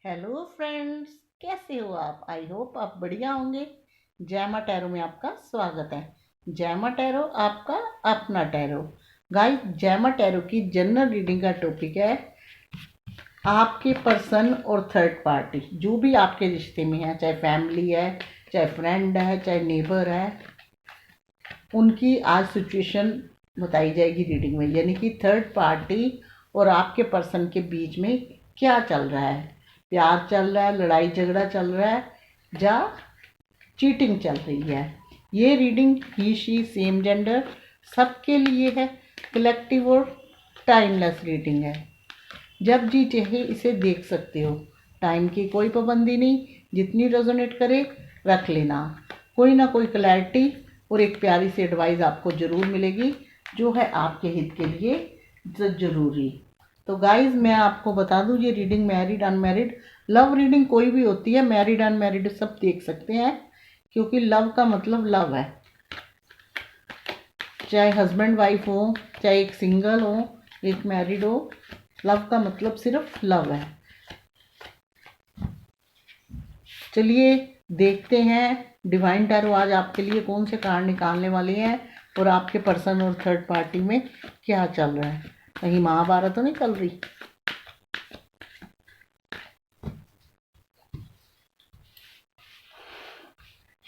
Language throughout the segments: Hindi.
हेलो फ्रेंड्स, कैसे हो आप? आई होप आप बढ़िया होंगे। जैमा टैरो में आपका स्वागत है। जैमा टैरो आपका अपना टैरो। गाइस, जैमा टैरो की जनरल रीडिंग का टॉपिक है आपके पर्सन और थर्ड पार्टी, जो भी आपके रिश्ते में है, चाहे फैमिली है, चाहे फ्रेंड है, चाहे नेबर है, उनकी आज सिचुएशन बताई जाएगी रीडिंग में। यानी कि थर्ड पार्टी और आपके पर्सन के बीच में क्या चल रहा है। प्यार चल रहा है, लड़ाई झगड़ा चल रहा है, या चीटिंग चल रही है। ये reading he she same gender सबके लिए है, कलेक्टिव और टाइमलेस रीडिंग है। जब जी चाहे इसे देख सकते हो, टाइम की कोई पाबंदी नहीं। जितनी रेजोनेट करे रख लेना। कोई ना कोई क्लैरिटी और एक प्यारी सी एडवाइस आपको ज़रूर मिलेगी, जो है आपके हित के लिए ज़रूरी। तो गाइज, मैं आपको बता दूं, ये reading married unmarried love reading कोई भी होती है। मैरिड अनमैरिड सब देख सकते हैं, क्योंकि लव का मतलब लव है। चाहे हस्बैंड वाइफ हो, चाहे एक सिंगल हो, एक मैरिड हो, लव का मतलब सिर्फ लव है। चलिए देखते हैं डिवाइन टैरो आज आपके लिए कौन से कार्ड निकालने वाले हैं और आपके पर्सन और थर्ड पार्टी में क्या चल रहा है। कहीं महाभारत तो नहीं चल रही।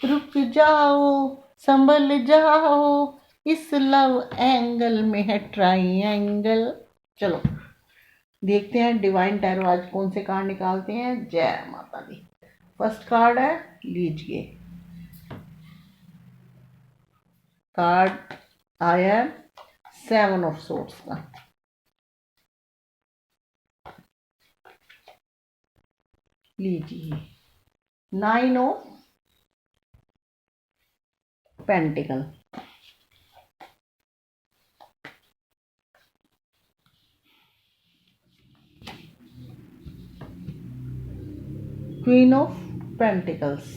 रुक जाओ, संभल जाओ, इस लव एंगल में है ट्राइंगल। चलो देखते हैं डिवाइन टैरो आज कौन से कार्ड निकालते हैं। जय माता दी। फर्स्ट कार्ड है, लीजिए। कार्ड आया 7 ऑफ सोर्ड्स का। लीजिए 9 of pentacle, queen of pentacles,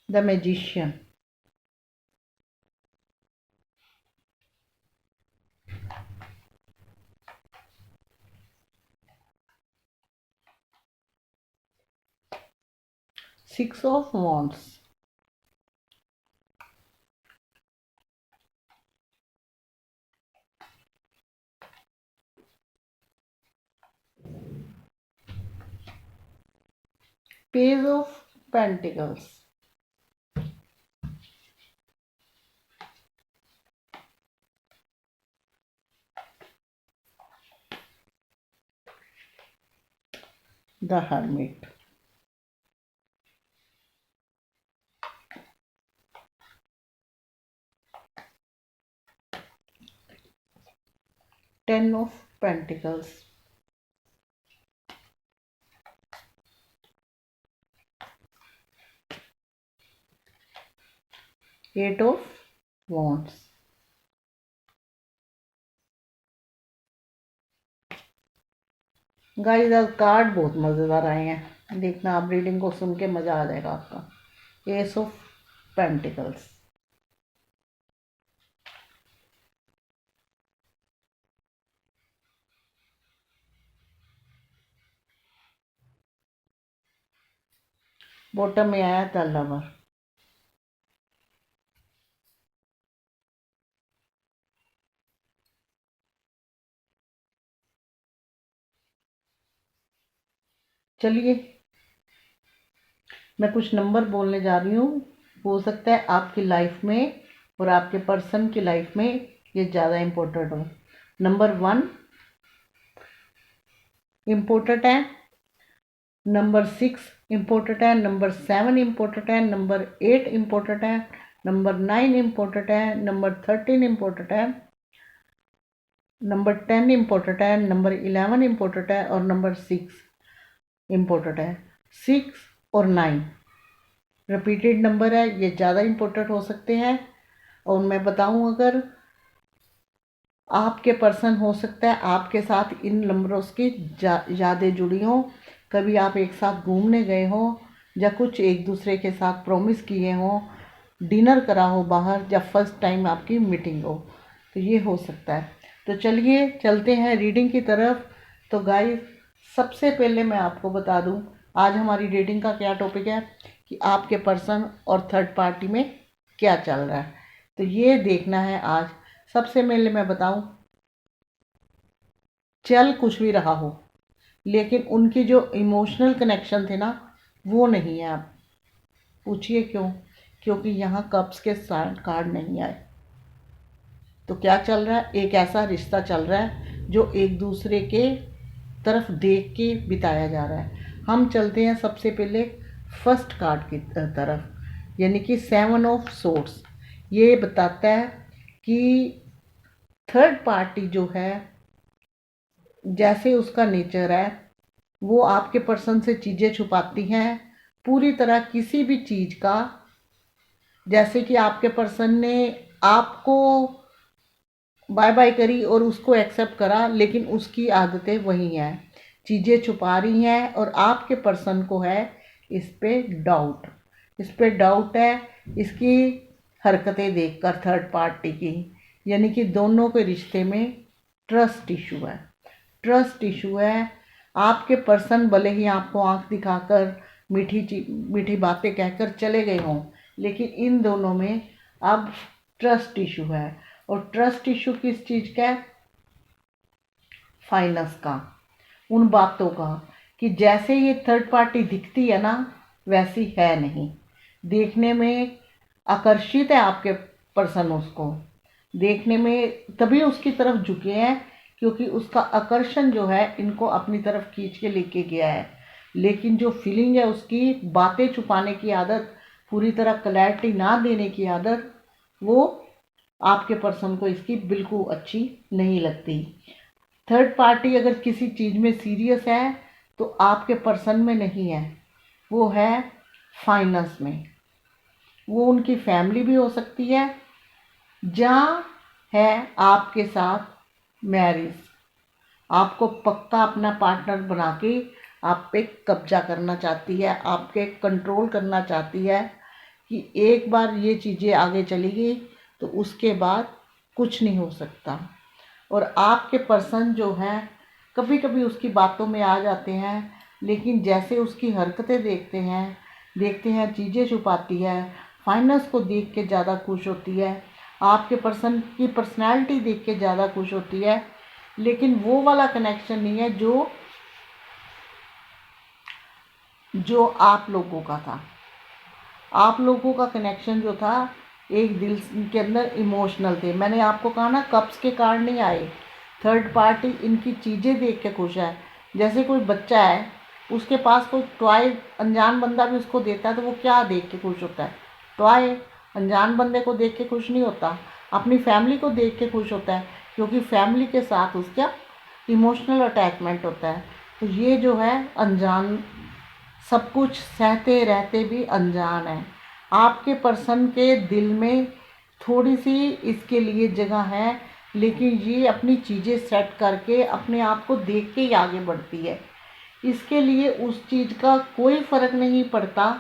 the magician, six of wands, page of pentacles, the hermit, 10 of pentacles, 8 of wands. Guys, आज कार्ड बहुत मज़ेदार आए हैं, देखना आप रीडिंग को सुन के मज़ा आ जाएगा आपका। एस ऑफ पेंटिकल्स, बॉटम में आया द लवर। चलिए मैं कुछ नंबर बोलने जा रही हूँ। हो सकता है आपकी लाइफ में और आपके पर्सन की लाइफ में ये ज़्यादा इम्पोर्टेंट हो। नंबर 1 इम्पोर्टेंट है, नंबर 6 इम्पोर्टेंट है, नंबर 7 इम्पोर्टेंट है, नंबर 8 इम्पोर्टेंट है, नंबर 9 इम्पोर्टेंट है, नंबर 13 इम्पोर्टेंट है, नंबर 10 इम्पोर्टेंट है, नंबर 11 इम्पोर्टेंट है और नंबर 6 इम्पोर्टेंट है। 6 और 9 रिपीटेड नंबर है, ये ज़्यादा इम्पोर्टेंट हो सकते हैं। और मैं बताऊं, अगर आपके पर्सन हो सकता है आपके साथ इन नंबरों की यादें जुड़ी हों, कभी आप एक साथ घूमने गए हो, या कुछ एक दूसरे के साथ प्रॉमिस किए हो, डिनर करा हो बाहर, या फर्स्ट टाइम आपकी मीटिंग हो, तो ये हो सकता है। तो चलिए चलते हैं रीडिंग की तरफ। तो गाइस, सबसे पहले मैं आपको बता दूं आज हमारी रीडिंग का क्या टॉपिक है, कि आपके पर्सन और थर्ड पार्टी में क्या चल रहा है। तो ये देखना है आज। सबसे पहले मैं बताऊं, चल कुछ भी रहा हो, लेकिन उनकी जो इमोशनल कनेक्शन थे ना, वो नहीं है। आप पूछिए क्यों? क्योंकि यहाँ कप्स के कार्ड नहीं आए। तो क्या चल रहा है? एक ऐसा रिश्ता चल रहा है जो एक दूसरे के तरफ देख के बिताया जा रहा है। हम चलते हैं सबसे पहले फर्स्ट कार्ड की तरफ, यानी कि 7 ऑफ सोर्ड्स। ये बताता है कि थर्ड पार्टी जो है, जैसे उसका नेचर है, वो आपके पर्सन से चीज़ें छुपाती हैं पूरी तरह, किसी भी चीज़ का। जैसे कि आपके पर्सन ने आपको बाय बाय करी और उसको एक्सेप्ट करा, लेकिन उसकी आदतें वही हैं, चीज़ें छुपा रही हैं, और आपके पर्सन को है इस पे डाउट। इस पे डाउट है इसकी हरकतें देखकर थर्ड पार्टी की, यानी कि दोनों के रिश्ते में ट्रस्ट इशू है। ट्रस्ट इशू है। आपके पर्सन भले ही आपको आंख दिखाकर मीठी बातें कहकर चले गए हों, लेकिन इन दोनों में अब ट्रस्ट इशू है। और ट्रस्ट इशू किस चीज़ का है? फाइनेंस का, उन बातों का कि जैसे ये थर्ड पार्टी दिखती है ना, वैसी है नहीं। देखने में आकर्षित है आपके पर्सन, उसको देखने में तभी उसकी तरफ झुके हैं, क्योंकि उसका आकर्षण जो है इनको अपनी तरफ खींच के लेके गया है। लेकिन जो फीलिंग है उसकी, बातें छुपाने की आदत, पूरी तरह क्लैरिटी ना देने की आदत, वो आपके पर्सन को इसकी बिल्कुल अच्छी नहीं लगती। थर्ड पार्टी अगर किसी चीज़ में सीरियस है तो आपके पर्सन में नहीं है, वो है फाइनेंस में। वो उनकी फैमिली भी हो सकती है, जहाँ है आपके साथ मैरिज, आपको पक्का अपना पार्टनर बना के आप पे कब्जा करना चाहती है, आपके कंट्रोल करना चाहती है, कि एक बार ये चीज़ें आगे चली गई तो उसके बाद कुछ नहीं हो सकता। और आपके पर्सन जो हैं कभी कभी उसकी बातों में आ जाते हैं, लेकिन जैसे उसकी हरकतें देखते हैं चीज़ें छुपाती है, फाइनेंस को देख के ज़्यादा खुश होती है, आपके पर्सन की पर्सनैलिटी देख के ज़्यादा खुश होती है, लेकिन वो वाला कनेक्शन नहीं है जो आप लोगों का था। आप लोगों का कनेक्शन जो था, एक दिल के अंदर इमोशनल थे। मैंने आपको कहा ना, कप्स के कार्ड नहीं आए। थर्ड पार्टी इनकी चीज़ें देख के खुश है। जैसे कोई बच्चा है, उसके पास कोई टॉय अनजान बंदा भी उसको देता है, तो वो क्या देख के खुश होता है? टॉय। अनजान बंदे को देख के खुश नहीं होता, अपनी फैमिली को देख के खुश होता है, क्योंकि फैमिली के साथ उसका इमोशनल अटैचमेंट होता है। तो ये जो है अनजान, सब कुछ सहते रहते भी अनजान है। आपके पर्सन के दिल में थोड़ी सी इसके लिए जगह है, लेकिन ये अपनी चीज़ें सेट करके अपने आप को देख के ही आगे बढ़ती है। इसके लिए उस चीज़ का कोई फ़र्क नहीं पड़ता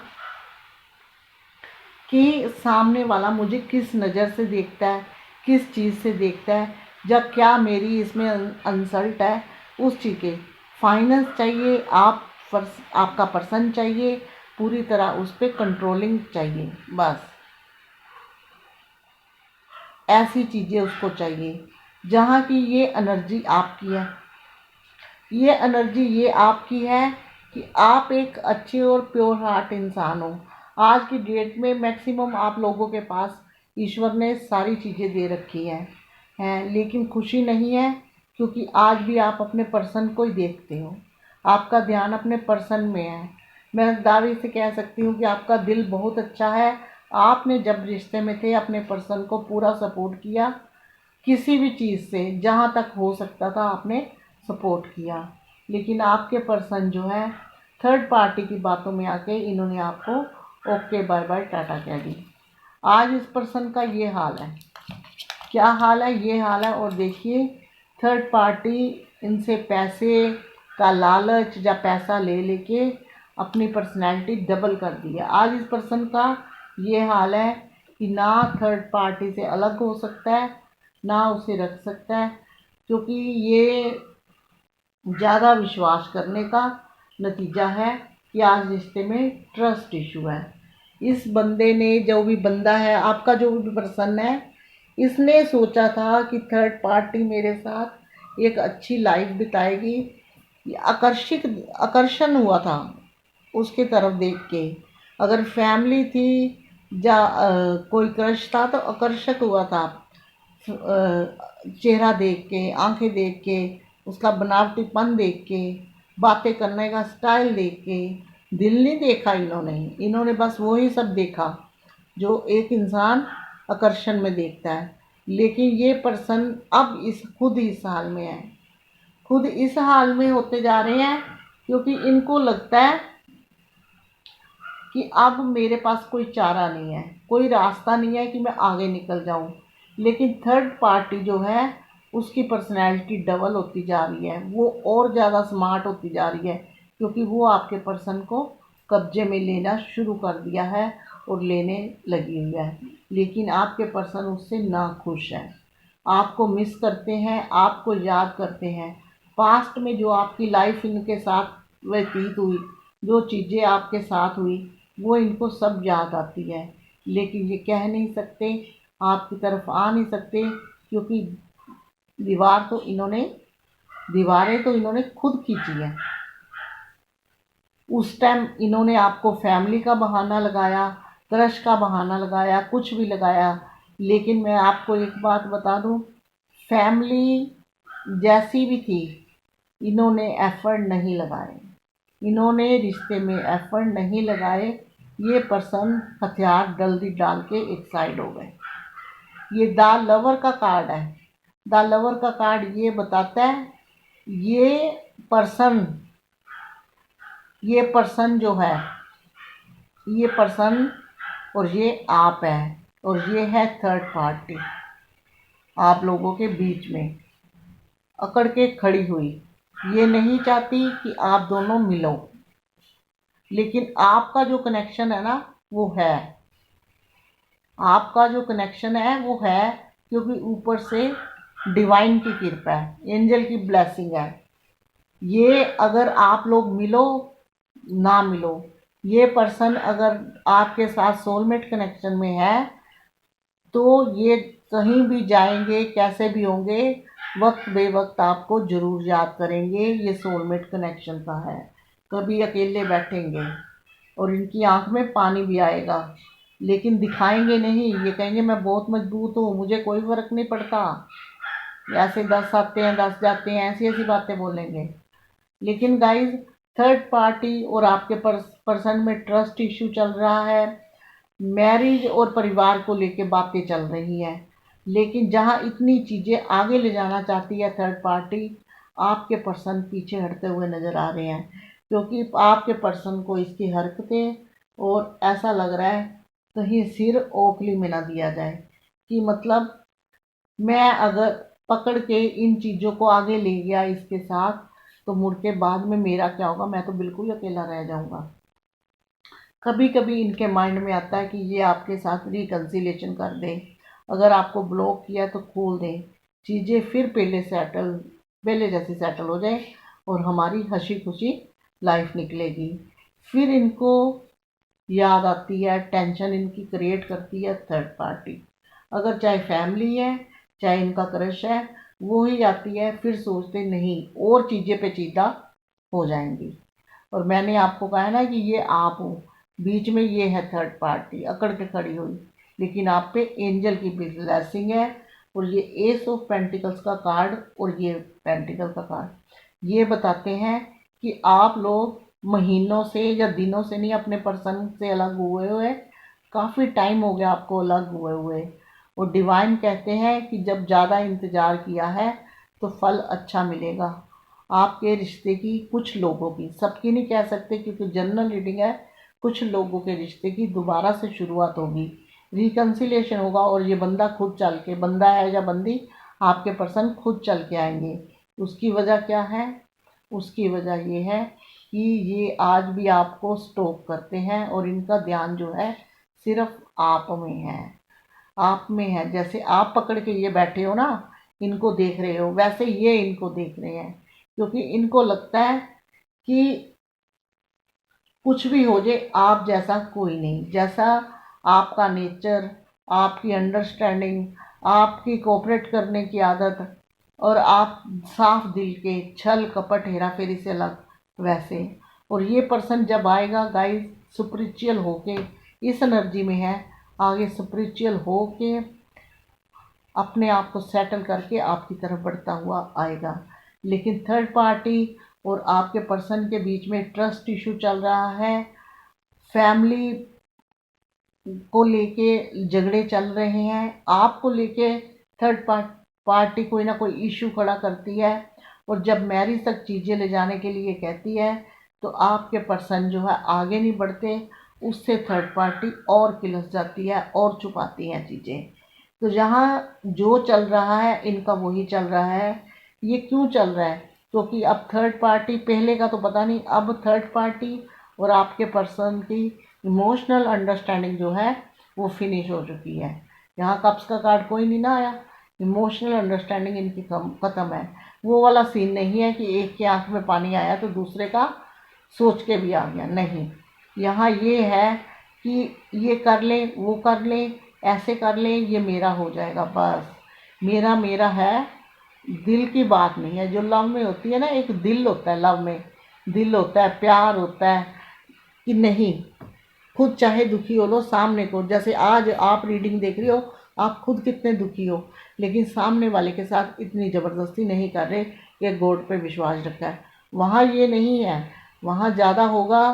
कि सामने वाला मुझे किस नज़र से देखता है, किस चीज़ से देखता है, या क्या मेरी इसमें इंसल्ट है। उस चीज़ के फाइनेंस चाहिए, आपका पर्सन चाहिए, पूरी तरह उस पर कंट्रोलिंग चाहिए। बस ऐसी चीज़ें उसको चाहिए जहाँ की ये एनर्जी आपकी है। ये एनर्जी ये आपकी है कि आप एक अच्छे और प्योर हार्ट इंसान हो। आज की डेट में मैक्सिमम आप लोगों के पास ईश्वर ने सारी चीज़ें दे रखी हैं, लेकिन खुशी नहीं है, क्योंकि आज भी आप अपने पर्सन को ही देखते हो। आपका ध्यान अपने पर्सन में है। मैं दावे से कह सकती हूँ कि आपका दिल बहुत अच्छा है। आपने जब रिश्ते में थे अपने पर्सन को पूरा सपोर्ट किया, किसी भी चीज़ से जहाँ तक हो सकता था आपने सपोर्ट किया। लेकिन आपके पर्सन जो है थर्ड पार्टी की बातों में आके इन्होंने आपको ओके बाय बाय टाटा कह दी। आज इस पर्सन का ये हाल है। क्या हाल है? ये हाल है। और देखिए, थर्ड पार्टी इनसे पैसे, का लालच या पैसा ले लेके अपनी पर्सनैलिटी डबल कर दी है। आज इस पर्सन का ये हाल है कि ना थर्ड पार्टी से अलग हो सकता है, ना उसे रख सकता है, क्योंकि ये ज़्यादा विश्वास करने का नतीजा है कि आज रिश्ते में ट्रस्ट इशू है। इस बंदे ने, जो भी बंदा है, आपका जो भी पर्सन है, इसने सोचा था कि थर्ड पार्टी मेरे साथ एक अच्छी लाइफ बिताएगी। आकर्षण हुआ था उसके तरफ देख के। अगर फैमिली थी या कोई क्रश था तो आकर्षक हुआ था। चेहरा देख के, आंखें देख के, उसका बनावटीपन देख के, बातें करने का स्टाइल देख के। दिल नहीं देखा इन्होंने बस वही सब देखा जो एक इंसान आकर्षण में देखता है। लेकिन ये पर्सन अब खुद इस हाल में है, खुद इस हाल में होते जा रहे हैं, क्योंकि इनको लगता है कि अब मेरे पास कोई चारा नहीं है, कोई रास्ता नहीं है कि मैं आगे निकल जाऊं। लेकिन थर्ड पार्टी जो है उसकी पर्सनैलिटी डबल होती जा रही है, वो और ज़्यादा स्मार्ट होती जा रही है, क्योंकि वो आपके पर्सन को कब्जे में लेना शुरू कर दिया है और लेने लगी हुई है। लेकिन आपके पर्सन उससे नाखुश हैं, आपको मिस करते हैं, आपको याद करते हैं। पास्ट में जो आपकी लाइफ इनके साथ व्यतीत हुई, जो चीज़ें आपके साथ हुई, वो इनको सब याद आती है। लेकिन ये कह नहीं सकते, आपकी तरफ आ नहीं सकते, क्योंकि दीवारें तो इन्होंने खुद खींची हैं। उस टाइम इन्होंने आपको फैमिली का बहाना लगाया, क्रश का बहाना लगाया, कुछ भी लगाया। लेकिन मैं आपको एक बात बता दूं, फैमिली जैसी भी थी, इन्होंने एफर्ट नहीं लगाए, इन्होंने रिश्ते में एफर्ट नहीं लगाए। ये पर्सन हथियार जल्दी डाल के एक साइड हो गए। ये द लवर का कार्ड है। द लवर का कार्ड ये बताता है, ये पर्सन जो है, ये पर्सन और ये आप है, और ये है थर्ड पार्टी आप लोगों के बीच में अकड़ के खड़ी हुई। ये नहीं चाहती कि आप दोनों मिलो, लेकिन आपका जो कनेक्शन है ना, वो है, आपका जो कनेक्शन है वो है, क्योंकि ऊपर से डिवाइन की कृपा है, एंजल की ब्लेसिंग है। ये अगर आप लोग मिलो ना मिलो, ये पर्सन अगर आपके साथ सोलमेट कनेक्शन में है, तो ये कहीं भी जाएंगे, कैसे भी होंगे, वक्त बे वक्त आपको ज़रूर याद करेंगे। ये सोलमेट कनेक्शन का है। कभी अकेले बैठेंगे और इनकी आंख में पानी भी आएगा, लेकिन दिखाएंगे नहीं। ये कहेंगे मैं बहुत मजबूत हूँ, मुझे कोई फ़र्क नहीं पड़ता। ऐसे 10 आते हैं 10 जाते हैं, ऐसी ऐसी बातें बोलेंगे। लेकिन गाइस, थर्ड पार्टी और आपके पर्सन में ट्रस्ट इशू चल रहा है, मैरिज और परिवार को लेके बातें चल रही हैं। लेकिन जहां इतनी चीज़ें आगे ले जाना चाहती है थर्ड पार्टी, आपके पर्सन पीछे हटते हुए नज़र आ रहे हैं, क्योंकि आपके पर्सन को इसकी हरकतें और ऐसा लग रहा है कहीं सिर ओखली में ना दिया जाए, कि मतलब मैं अगर पकड़ के इन चीज़ों को आगे ले गया इसके साथ, तो मुड़ के बाद में मेरा क्या होगा, मैं तो बिल्कुल अकेला रह जाऊंगा। कभी कभी इनके माइंड में आता है कि ये आपके साथ रिकन्सिलेशन कर दें, अगर आपको ब्लॉक किया तो खोल दें, चीज़ें फिर पहले जैसी सेटल हो जाए और हमारी हंसी खुशी लाइफ निकलेगी। फिर इनको याद आती है, टेंशन इनकी क्रिएट करती है थर्ड पार्टी। अगर चाहे फैमिली है, चाहे इनका क्रश है, वो ही आती है, फिर सोचते नहीं और चीज़ें पेचीदा हो जाएंगी। और मैंने आपको कहा है ना कि ये आप हो, बीच में ये है थर्ड पार्टी अकड़ के खड़ी हुई। लेकिन आप पे एंजल की ब्लेसिंग है, और ये एस ऑफ पेंटिकल्स का कार्ड और ये पेंटिकल का कार्ड ये बताते हैं कि आप लोग महीनों से या दिनों से नहीं, अपने पर्सन से अलग हुए काफ़ी टाइम हो गया आपको अलग हुए। और डिवाइन कहते हैं कि जब ज़्यादा इंतज़ार किया है तो फल अच्छा मिलेगा। आपके रिश्ते की, कुछ लोगों की, सबकी नहीं कह सकते क्योंकि जनरल रीडिंग है, कुछ लोगों के रिश्ते की दोबारा से शुरुआत होगी, रिकन्सिलेशन होगा। और ये बंदा खुद चल के, बंदा है या बंदी, आपके पर्सन खुद चल के आएंगे। उसकी वजह क्या है? उसकी वजह ये है कि ये आज भी आपको स्टॉप करते हैं और इनका ध्यान जो है सिर्फ आप में है, आप में है। जैसे आप पकड़ के ये बैठे हो ना, इनको देख रहे हो, वैसे ये इनको देख रहे हैं, क्योंकि इनको लगता है कि कुछ भी हो जाए आप जैसा कोई नहीं, जैसा आपका नेचर, आपकी अंडरस्टैंडिंग, आपकी कोऑपरेट करने की आदत, और आप साफ दिल के, छल कपट हेरा फेरी से अलग वैसे। और ये पर्सन जब आएगा गाइस, स्पिरिचुअल होके इस एनर्जी में है, आगे स्पिरिचुअल होके अपने आप को सेटल करके आपकी तरफ बढ़ता हुआ आएगा। लेकिन थर्ड पार्टी और आपके पर्सन के बीच में ट्रस्ट इशू चल रहा है, फैमिली को लेके झगड़े चल रहे हैं, आपको लेके थर्ड पार्टी कोई ना कोई इशू खड़ा करती है, और जब मैरिज तक चीज़ें ले जाने के लिए कहती है तो आपके पर्सन जो है आगे नहीं बढ़ते, उससे थर्ड पार्टी और किलस जाती है और छुपाती हैं चीज़ें। तो जहाँ जो चल रहा है इनका वही चल रहा है। ये क्यों चल रहा है? क्योंकि अब थर्ड पार्टी, पहले का तो पता नहीं, अब थर्ड पार्टी और आपके पर्सन की इमोशनल अंडरस्टैंडिंग जो है वो फिनिश हो चुकी है। यहाँ कप्स का कार्ड कोई नहीं ना आया, इमोशनल अंडरस्टैंडिंग इनकी ख़त्म है। वो वाला सीन नहीं है कि एक के आंख में पानी आया तो दूसरे का सोच के भी आ गया, नहीं। यहाँ ये है कि ये कर ले, वो कर ले, ऐसे कर ले, ये मेरा हो जाएगा, बस मेरा मेरा है। दिल की बात नहीं है जो लव में होती है ना, एक दिल होता है, लव में दिल होता है, प्यार होता है कि नहीं, खुद चाहे दुखी हो लो सामने को, जैसे आज आप रीडिंग देख रही हो, आप खुद कितने दुखी हो, लेकिन सामने वाले के साथ इतनी ज़बरदस्ती नहीं कर रहे कि गॉड पे विश्वास रखा है। वहाँ ये नहीं है, वहाँ ज़्यादा होगा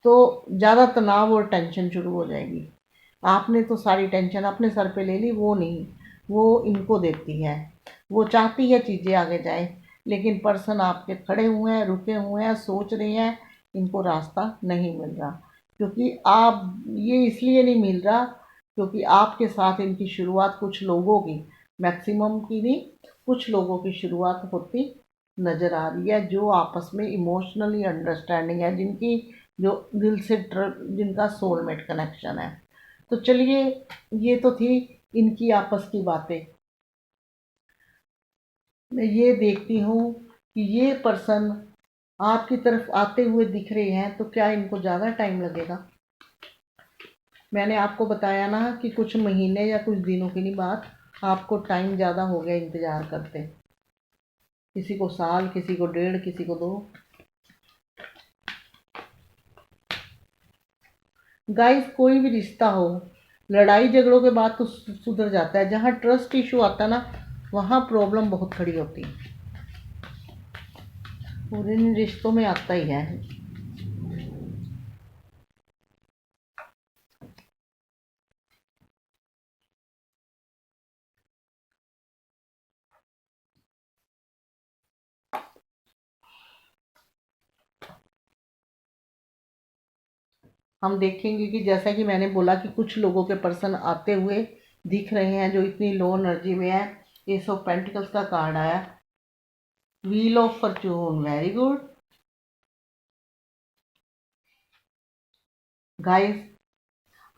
तो ज़्यादा तनाव और टेंशन शुरू हो जाएगी। आपने तो सारी टेंशन अपने सर पे ले ली, वो नहीं, वो इनको देती है। वो चाहती है चीज़ें आगे जाए, लेकिन पर्सन आपके खड़े हुए हैं, रुके हुए हैं, सोच रहे हैं, इनको रास्ता नहीं मिल रहा। क्योंकि आप, ये इसलिए नहीं मिल रहा क्योंकि आपके साथ इनकी शुरुआत कुछ लोगों की, मैक्सिमम की नहीं, कुछ लोगों की शुरुआत होती नज़र आ रही है, जो आपस में इमोशनली अंडरस्टैंडिंग है, जिनकी जो दिल से जिनका सोलमेट कनेक्शन है। तो चलिए, ये तो थी इनकी आपस की बातें। मैं ये देखती हूँ कि ये पर्सन आपकी तरफ आते हुए दिख रहे हैं, तो क्या इनको ज़्यादा टाइम लगेगा? मैंने आपको बताया ना कि कुछ महीने या कुछ दिनों की नहीं बात, आपको टाइम ज़्यादा हो गया इंतज़ार करते। किसी को साल, किसी को 1.5, किसी को 2। गाइस, कोई भी रिश्ता हो, लड़ाई झगड़ों के बाद तो सुधर जाता है। जहाँ ट्रस्ट इशू आता है ना, वहाँ प्रॉब्लम बहुत खड़ी होती है, और इन रिश्तों में आता ही है। हम देखेंगे कि जैसा कि मैंने बोला कि कुछ लोगों के पर्सन आते हुए दिख रहे हैं जो इतनी लो एनर्जी में है। एस ऑफ पेंटिकल्स का कार्ड आया, wheel of Fortune, very good guys.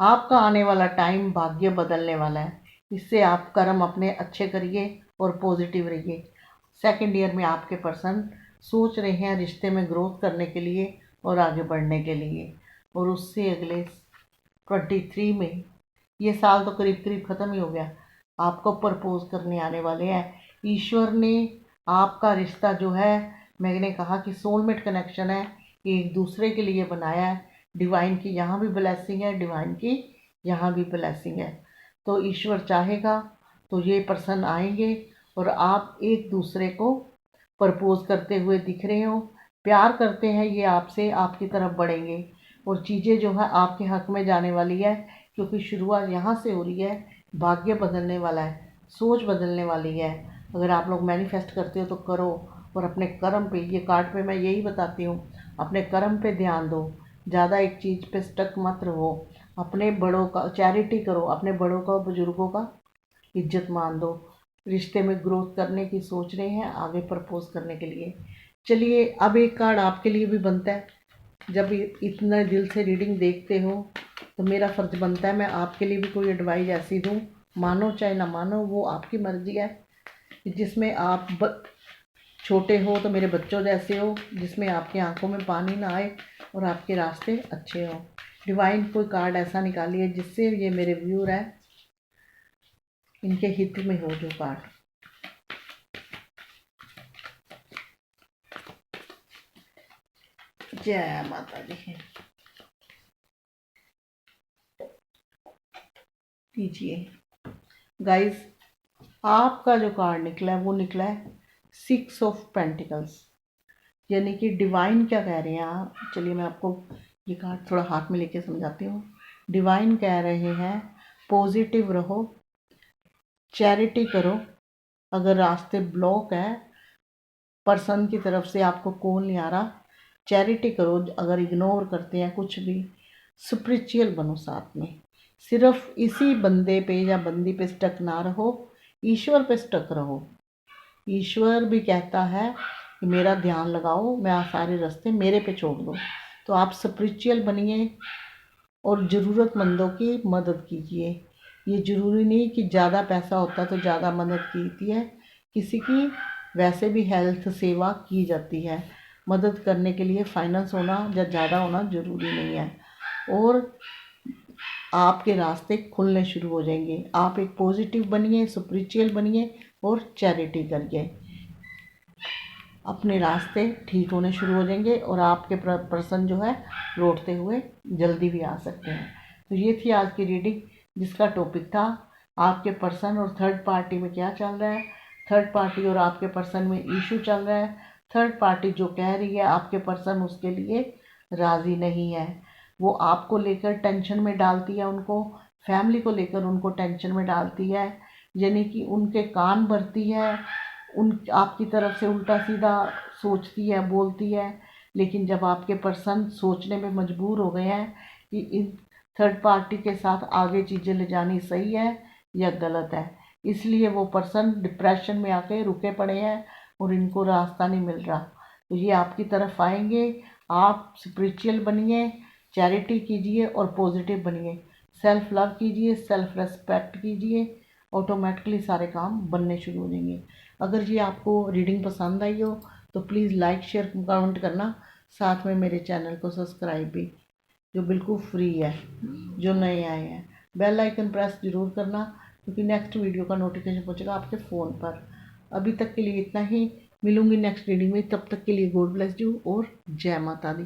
आपका आने वाला टाइम भाग्य बदलने वाला है। इससे आप कर्म अपने अच्छे करिए और पॉजिटिव रहिए। सेकंड ईयर में आपके पर्सन सोच रहे हैं रिश्ते में ग्रोथ करने के लिए और आगे बढ़ने के लिए, और उससे अगले 23 में, ये साल तो करीब करीब ख़त्म ही हो गया, आपको प्रपोज करने आने वाले हैं। ईश्वर ने आपका रिश्ता जो है, मैंने कहा कि सोलमेट कनेक्शन है, एक दूसरे के लिए बनाया है। डिवाइन की यहाँ भी ब्लेसिंग है, डिवाइन की यहाँ भी ब्लेसिंग है। तो ईश्वर चाहेगा तो ये पर्सन आएंगे और आप एक दूसरे को प्रपोज करते हुए दिख रहे हो, प्यार करते हैं ये आपसे, आपकी तरफ बढ़ेंगे, और चीज़ें जो है आपके हक में जाने वाली है, क्योंकि शुरुआत यहाँ से हो रही है। भाग्य बदलने वाला है, सोच बदलने वाली है। अगर आप लोग मैनिफेस्ट करते हो तो करो, और अपने कर्म पे, ये कार्ड पे मैं यही बताती हूँ, अपने कर्म पे ध्यान दो, ज़्यादा एक चीज़ पे स्टक मत रहो। अपने बड़ों का चैरिटी करो, अपने बड़ों का, बुजुर्गों का इज्जत मान दो। रिश्ते में ग्रोथ करने की सोच रहे हैं, आगे प्रपोज करने के लिए। चलिए अब एक कार्ड आपके लिए भी बनता है। जब इतना दिल से रीडिंग देखते हो तो मेरा फ़र्ज़ बनता है मैं आपके लिए भी कोई एडवाइस ऐसी दूँ, मानो चाहे ना मानो वो आपकी मर्ज़ी है, जिसमें आप छोटे हो तो मेरे बच्चों जैसे हो, जिसमें आपकी आंखों में पानी ना आए और आपके रास्ते अच्छे हों। डिवाइन कोई कार्ड ऐसा निकालिए जिससे ये मेरे व्यूअर है इनके हित में हो जो कार्ड। जय माता दी। दीजिए गाइस, आपका जो कार्ड निकला है वो निकला है 6 ऑफ पेंटिकल्स, यानी कि डिवाइन क्या कह रहे हैं। चलिए मैं आपको ये कार्ड थोड़ा हाथ में लेके समझाती हूँ। डिवाइन कह रहे हैं पॉजिटिव रहो, चैरिटी करो। अगर रास्ते ब्लॉक है, पर्सन की तरफ से आपको कॉल नहीं आ रहा, चैरिटी करो। अगर इग्नोर करते हैं कुछ भी, स्पिरिचुअल बनो साथ में। सिर्फ इसी बंदे पे या बंदी पे स्टक ना रहो, ईश्वर पे स्टक रहो। ईश्वर भी कहता है कि मेरा ध्यान लगाओ, मैं सारे रास्ते मेरे पे छोड़ दो। तो आप स्पिरिचुअल बनिए और ज़रूरतमंदों की मदद कीजिए। ये ज़रूरी नहीं कि ज़्यादा पैसा होता तो ज़्यादा मदद कीती है, किसी की वैसे भी हेल्थ सेवा की जाती है। मदद करने के लिए फाइनेंस होना या ज़्यादा होना ज़रूरी नहीं है, और आपके रास्ते खुलने शुरू हो जाएंगे। आप एक पॉजिटिव बनिए, स्पिरिचुअल बनिए और चैरिटी करिए, अपने रास्ते ठीक होने शुरू हो जाएंगे और आपके पर्सन जो है लौटते हुए जल्दी भी आ सकते हैं। तो ये थी आज की रीडिंग, जिसका टॉपिक था आपके पर्सन और थर्ड पार्टी में क्या चल रहा है। थर्ड पार्टी और आपके पर्सन में इशू चल रहा है। थर्ड पार्टी जो कह रही है आपके पर्सन उसके लिए राज़ी नहीं है, वो आपको लेकर टेंशन में डालती है, उनको फैमिली को लेकर उनको टेंशन में डालती है, यानी कि उनके कान भरती है, उन आपकी तरफ से उल्टा सीधा सोचती है, बोलती है। लेकिन जब आपके पर्सन सोचने में मजबूर हो गए हैं कि इन थर्ड पार्टी के साथ आगे चीज़ें ले जानी सही है या गलत है, इसलिए वो पर्सन डिप्रेशन में आके रुके पड़े हैं और इनको रास्ता नहीं मिल रहा। तो ये आपकी तरफ आएंगे। आप स्पिरिचुअल बनिए, चैरिटी कीजिए और पॉजिटिव बनिए, सेल्फ लव कीजिए, सेल्फ रेस्पेक्ट कीजिए, ऑटोमेटिकली सारे काम बनने शुरू हो जाएंगे। अगर ये आपको रीडिंग पसंद आई हो तो प्लीज़ लाइक शेयर कमेंट करना, साथ में मेरे चैनल को सब्सक्राइब भी, जो बिल्कुल फ्री है। जो नए आए हैं बेल आइकन प्रेस ज़रूर करना, क्योंकि नेक्स्ट वीडियो का नोटिफिकेशन पहुंचेगा आपके फ़ोन पर। अभी तक के लिए इतना ही, मिलूंगी नेक्स्ट रीडिंग में, तब तक के लिए गॉड ब्लेस यू और जय माता दी।